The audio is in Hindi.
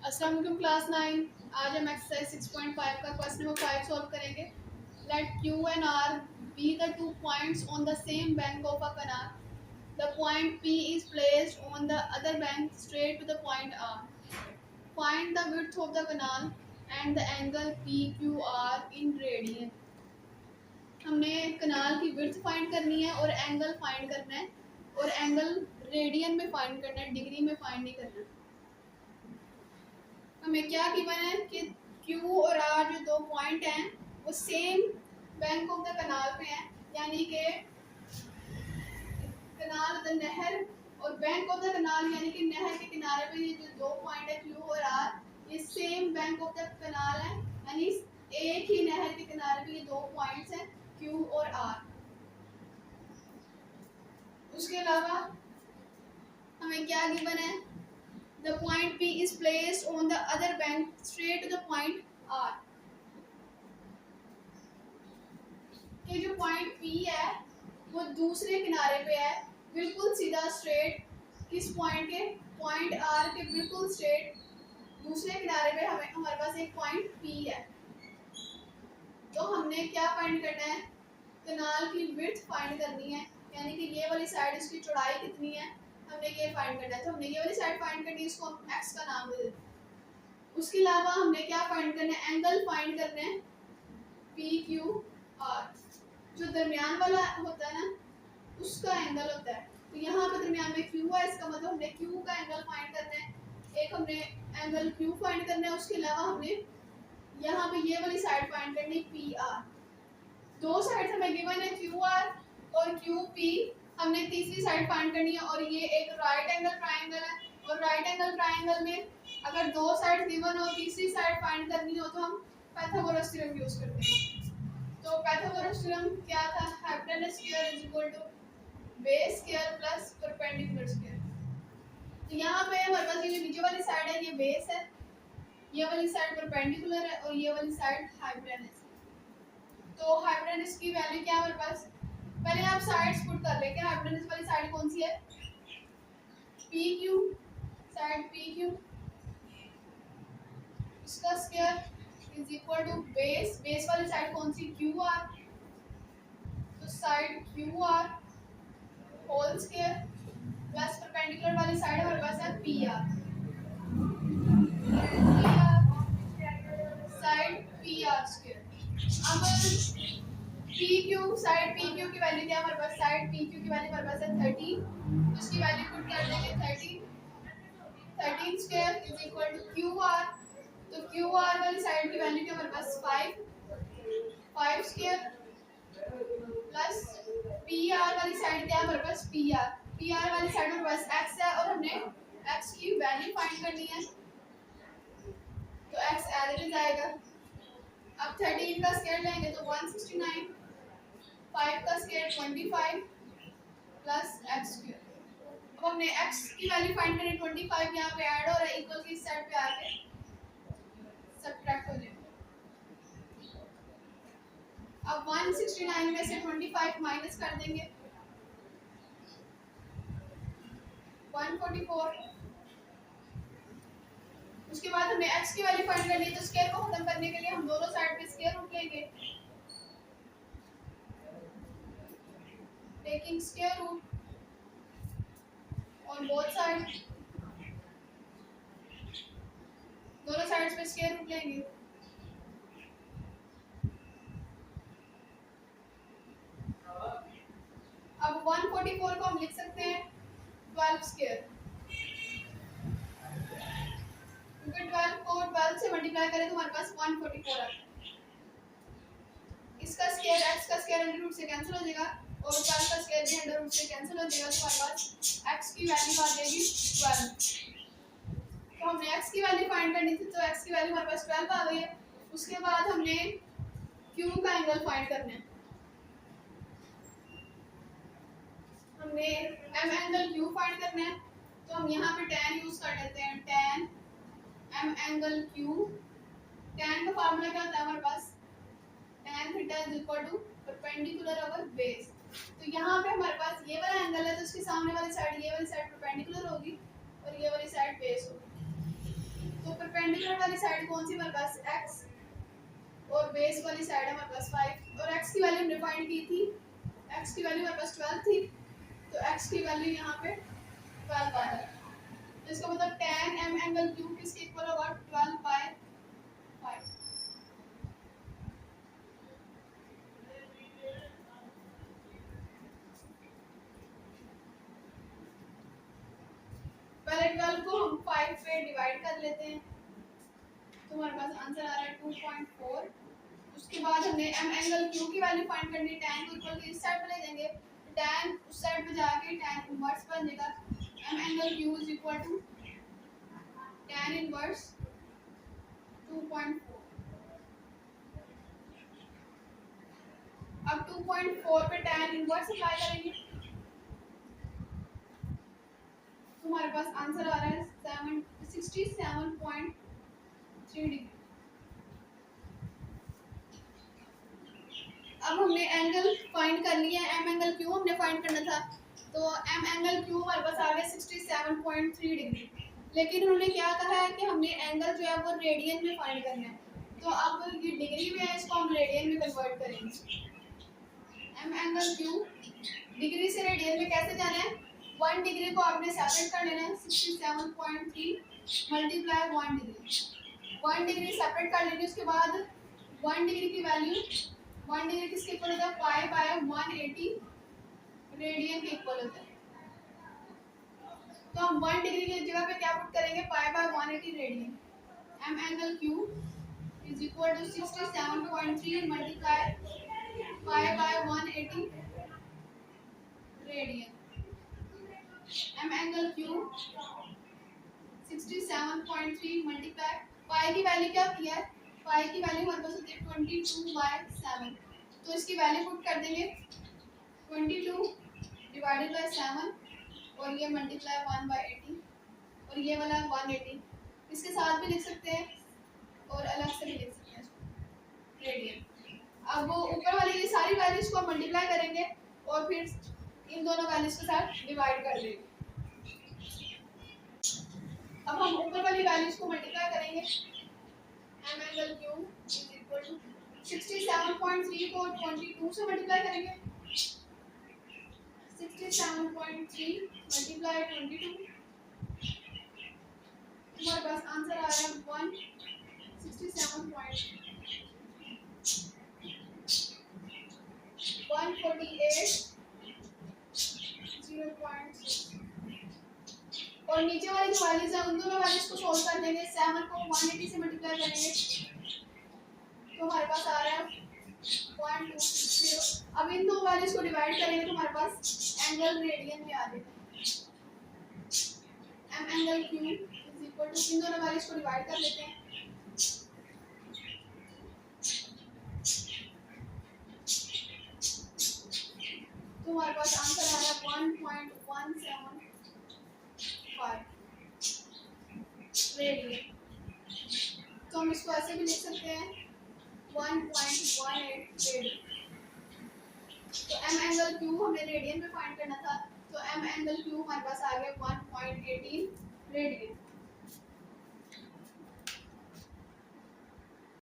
अस्सलाम वालेकुम क्लास 9। आज हम एक्सरसाइज 6.5 का क्वेश्चन नंबर 5 सॉल्व करेंगे। Let Q and R be the 2 points on the same bank of a canal. The point P is placed on the other bank straight to the point R. Find the width of the canal and the angle PQR in radian. हमने कनाल की विड्थ फाइंड करनी है और एंगल फाइंड करना है, और एंगल रेडियन में फाइंड करना है, डिग्री में फाइंड नहीं करना। हमें क्या गिवन है कि Q और R जो 2 पॉइंट हैं वो सेम बैंक ऑफ द कनाल पे हैं, यानी कि कनाल द नहर और बैंक ऑफ द कनाल यानी कि नहर के किनारे पे ये जो 2 पॉइंट है Q और R, ये सेम बैंक ऑफ द कनाल है, यानी एक ही नहर के किनारे पे ये 2 पॉइंट्स हैं Q और R। उसके अलावा हमें क्या गिवन है, the point P is placed on the other bank straight to the point R. कि जो पॉइंट P है वो दूसरे किनारे पे है, बिल्कुल सीधा स्ट्रेट। किस पॉइंट के? पॉइंट R के बिल्कुल स्ट्रेट दूसरे किनारे पे हमारे पास एक पॉइंट P है। तो हमने क्या फाइंड करना है? कनाल की विड्थ फाइंड करनी है, यानी कि ये वाली साइड इसकी चौड़ाई कितनी है हमने ये फाइंड करना है। तो हमने ये वाली साइड फाइंड करनी है, इसको हम x का नाम दे देते हैं। उसके अलावा हमने क्या फाइंड करना है? एंगल फाइंड करना है PQR। जो दरमियान वाला होता है ना, उसका एंगल होता है। तो यहाँ पे दरमियान में Q है, इसका मतलब हमने Q का एंगल फाइंड करना है। एक हमने एंगल Q फाइंड करना है, उसके अलावा हमने यहाँ पे ये वाली साइड फाइंड करनी है PR। दो साइड हमें गिवन है QR और QP। हमने तीसरी साइड फाइंड करनी है, और ये एक राइट एंगल ट्रायंगल है, और राइट एंगल ट्रायंगल में अगर दो साइड गिवन हो, तीसरी साइड फाइंड करनी हो, तो हम पाइथागोरस थ्योरम यूज करते हैं। तो पाइथागोरस थ्योरम क्या था? Hypotenuse square is equal to base square plus perpendicular square. तो यहाँ पे हमारे पास ये जो नीचे वाली साइड है ये बेस है, ये वाली साइड परपेंडिकुलर है, और ये वाली साइड हाइपोटेनस है। तो हाइपोटेनस की वैल्यू क्या है हमारे पास? पहले आप साइड्स पुट कर लें कि हाइपोटेनस वाली साइड कौन सी है? PQ, साइड PQ, इसका square is equal to base, base वाली साइड कौन सी? QR। तो side QR whole square plus perpendicular वाली साइड हमारे पास है PR। Side PR square. अब PQ, साइड PQ की वैल्यू क्या है हमारे पास? साइड PQ की वैल्यू हमारे पास है 30, उसकी वैल्यू पुट कर देंगे 13 square is equal to QR। तो QR वाली साइड की वैल्यू क्या हमारे पास? 5 स्क्वायर प्लस PR वाली साइड क्या है हमारे पास? PR वाली साइड हमारे पास x है, और हमने x की वैल्यू फाइंड करनी है, तो x एज इट आएगा। अब 13 का स्क्वायर लेंगे तो 169, 5 का स्क्वायर 25 प्लस x स्क्वायर। अब हमने x की वैल्यू फाइंड करनी, 25 यहाँ पे ऐड हो रहा है, इक्वल की साइड पे आके सब्ट्रैक्ट हो जाएगा। अब 169 में से 25 माइनस कर देंगे, 144। उसके बाद हमें x की वैल्यू फाइंड करनी है, तो स्क्वायर को खत्म करने के लिए हम दोनों साइड पे स्क्वायर रूट लेंगे, taking square root on both side. दोनों साइड्स पे स्क्वायर रूट लेंगे। अब 144 को हम लिख सकते हैं 12 स्क्वायर, क्योंकि 12 को 12 से मल्टीप्लाई करें तो हमारे पास 144 आता है। इसका स्क्वायर, x का स्क्वायर अंडर रूट से कैंसिल हो जाएगा, और 12 का स्क्वायर भी अंडर रूट से कैंसिल हो जाएगा, तो हमारे पास x की वैल्यू आ जाएगी 12। तो हमने x की वैल्यू फाइंड करनी थी, तो x की वैल्यू हमारे पास 12 आ गई है। उसके बाद हमने q का एंगल फाइंड करना है। हमने m एंगल q फाइंड करना है, तो हम यहाँ पे tan यूज कर लेते हैं, tan m angle q। tan का फार्मूला क्या होता है हमारे पास? tan theta is equal to perpendicular over base. तो यहाँ पे हमारे पास ये वाला एंगल है, तो उसके सामने वाली साइड, ये वाली साइड परपेंडिकुलर होगी और ये वाली साइड बेस होगी। तो परपेंडिकुलर वाली साइड कौन सी हमारे पास x और बेस वाली साइड है हमारे पास 5 और x की वैल्यू हमने फाइंड की थी, x की वैल्यू हमारे पास 12 थी, तो x की वैल्यू यहाँ पे 12 आ रहा है। तो इसका मतलब tan m एंगल q किसके इक्वल होगा 12/5। पहले 12 को हम 5 पे डिवाइड कर लेते हैं तो हमारे पास आंसर आ रहा है 2.4। उसके बाद हमने m एंगल q की वैल्यू फाइंड करनी है, tan को इक्वल इस साइड पे ले देंगे, tan उस साइड पे जाके tan इनवर्स बन जाएगा, m angle q is equal to tan inverse 2.4। अब 2.4 पे tan इनवर्स अप्लाई करेंगे तो हमारे पास आंसर आ रहा है 67.3 डिग्री। अब हमने एंगल फाइंड कर लिया है, m एंगल q हमने फाइंड करना था, तो m एंगल q हमारे पास आ गया 67.3 डिग्री। लेकिन उन्होंने क्या कहा है कि हमने एंगल जो है वो रेडियन में फाइंड करना है, तो अब ये डिग्री में है, इसको हम रेडियन में कन्वर्ट करेंगे। m एंगल q डिग्री से रेडियन में कैसे जाना है, 1 डिग्री को आपने सेपरेट कर लेना है, 67.3 मल्टीप्लाई 1 डिग्री, 1 डिग्री सेपरेट कर लेंगे। उसके बाद 1 डिग्री की वैल्यू 1 डिग्री किसके इक्वल होता है, पाई बाय 180 रेडियन के इक्वल होता है। तो हम 1 डिग्री की जगह पे क्या पुट करेंगे, pi by 180 radian. m angle q is equal to 67.3 multiply pi by 180 radian. m angle q 67.3 multiply pi की वैल्यू क्या होती है, पाई की वैल्यू हमारे पास होती है 22/7, तो इसकी वैल्यू पुट कर देंगे 22 डिवाइडेड बाय 7 और ये मल्टीप्लाई 1/80 और ये वाला 180, इसके साथ भी लिख सकते हैं और अलग से भी लिख सकते हैं रेडियन। अब वो ऊपर वाली ये सारी वैल्यूज को मल्टीप्लाई करेंगे और फिर इन दोनों वैल्यूज के साथ डिवाइड कर देंगे। अब हम ऊपर वाली वैल्यूज को मल्टीप्लाई करेंगे, m angle q is equal to 67.3 को 22 से मल्टीप्लाई करेंगे, 67.3 मल्टीप्लाई 22, हमारे पास आंसर आ रहा है 148.0.6 और नीचे वाली जो वैल्यूज है उन दोनों वैल्यूज को सोल्व कर देंगे, 7 को 180 से मल्टीप्लाई करेंगे तो हमारे पास आ रहा है 1260। अब इन दो वैल्यूज को डिवाइड करेंगे तो हमारे पास एंगल रेडियन में आ जाएगा। m angle q is equal to, इन दोनों वैल्यूज को डिवाइड कर लेते हैं, तो हमारे पास आंसर आ रहा है 1.175 रेडियन। तो हम इसको ऐसे भी लिख सकते हैं 1.18 रेडियन। तो m एंगल q हमें रेडियन में फाइंड करना था, तो m एंगल q हमारे पास आ गया 1.18 रेडियन।